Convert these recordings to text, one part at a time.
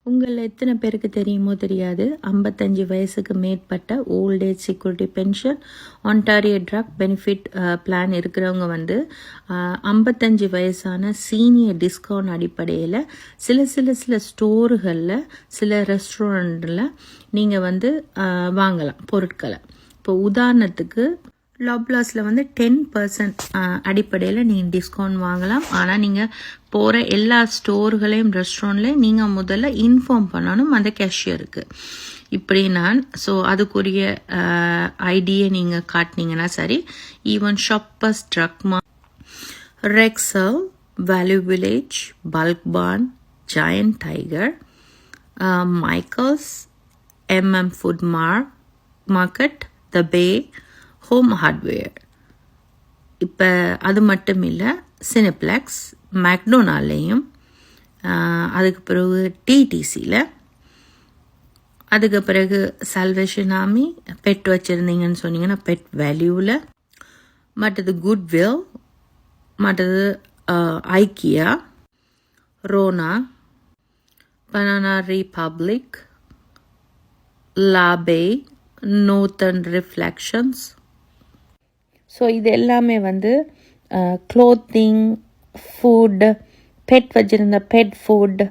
உங்கள் எத்தனை பேருக்கு தெரியுமோ தெரியாது, 55 வயசுக்கு மேற்பட்ட old age security pension Ontario drug benefit plan இருக்கிறவங்க 55 வயசான சீனியர் டிஸ்கவுண்ட் அடிப்படையில் சில ஸ்டோர்களில், சில ரெஸ்டாரண்ட்டில் நீங்கள் வாங்கலாம் பொருட்களை. இப்போ உதாரணத்துக்கு லாப்லாஸில் 10% அடிப்படையில் நீங்கள் டிஸ்கவுண்ட் வாங்கலாம். ஆனால் நீங்கள் போகிற எல்லா ஸ்டோர்களையும் ரெஸ்டாரண்ட்லேயும் நீங்கள் முதல்ல இன்ஃபார்ம் பண்ணணும் அந்த கேஷியருக்கு. இப்படி அதுக்குரிய ஐடியை நீங்கள் காட்டினீங்கன்னா சரி. Even Shoppers Drug Mart, Rexall, Value Village, Bulk Barn, Giant Tiger, Michaels, food market, the Bay, Home Hardware. இப்போ அது மட்டும் இல்லை, சினிப்ளெக்ஸ், மேக்டொனால்ட்லேயும், அதுக்கு பிறகு டிடிசியில், அதுக்கு பிறகு சால்வேஷன் ஆர்மி, பெட் வச்சுருந்தீங்கன்னு சொன்னீங்கன்னா பெட் வேல்யூவில், மற்றது குட்வில், மற்றது IKEA, Rona, Banana Republic, La Baie, Northern Reflections. So இது எல்லாமே க்ளோத்திங், ஃபுட், பெட் வச்சுருந்த பெட் ஃபுட்,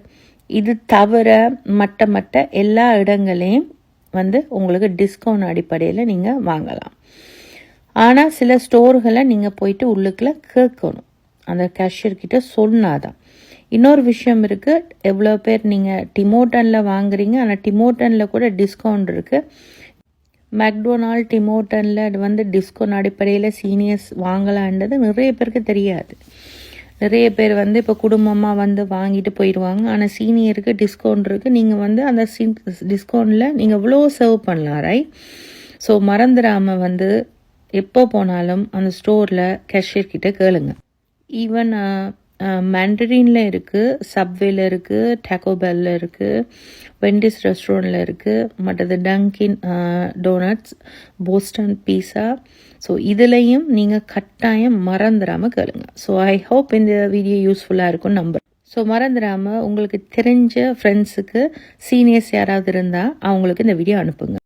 இது தவிர மற்ற எல்லா இடங்களையும் உங்களுக்கு டிஸ்கவுண்ட் அடிப்படையில் நீங்கள் வாங்கலாம். ஆனால் சில ஸ்டோர்களை நீங்கள் போயிட்டு உள்ளுக்குள்ளே கேட்கணும், அந்த கேஷியர்கிட்ட சொன்னாதான். இன்னொரு விஷயம் இருக்குது, எவ்வளோ பேர் நீங்கள் டிமோட்டனில் வாங்குறீங்க, ஆனால் டிமோட்டனில் கூட டிஸ்கவுண்ட் இருக்குது. மேக்டொனால்ட், டிமோட்டனில் டிஸ்கவுண்ட் அடிப்படையில் சீனியர்ஸ் வாங்கலான்றது நிறைய பேருக்கு தெரியாது. நிறைய பேர் இப்போ குடும்பமாக வாங்கிட்டு போயிடுவாங்க. ஆனால் சீனியருக்கு டிஸ்கவுண்ட் இருக்குது. நீங்கள் அந்த டிஸ்கவுண்டில் நீங்கள் இவ்வளோ சர்வ் பண்ணலாம், ரைட்? ஸோ மறந்துடாமல் எப்போ போனாலும் அந்த ஸ்டோரில் கேஷியர்கிட்ட கேளுங்க. ஈவன் மேண்டரினில் இருக்குது, சப்வேல இருக்குது, டேக்கோபெல்ல இருக்குது, வெண்டிஸ் ரெஸ்டாரண்ட்டில் இருக்குது, மற்றது டங்கின் டோனட்ஸ், போஸ்டன் பீஸா. ஸோ இதுலேயும் நீங்கள் கட்டாயம் மறந்துடாமல் கேளுங்க. ஸோ ஐ ஹோப் இந்த வீடியோ யூஸ்ஃபுல்லாக இருக்கும் நம்புறேன். ஸோ மறந்துடாமல் உங்களுக்கு தெரிஞ்ச ஃப்ரெண்ட்ஸுக்கு சீனியர்ஸ் யாராவது இருந்தால் அவங்களுக்கு இந்த வீடியோ அனுப்புங்க.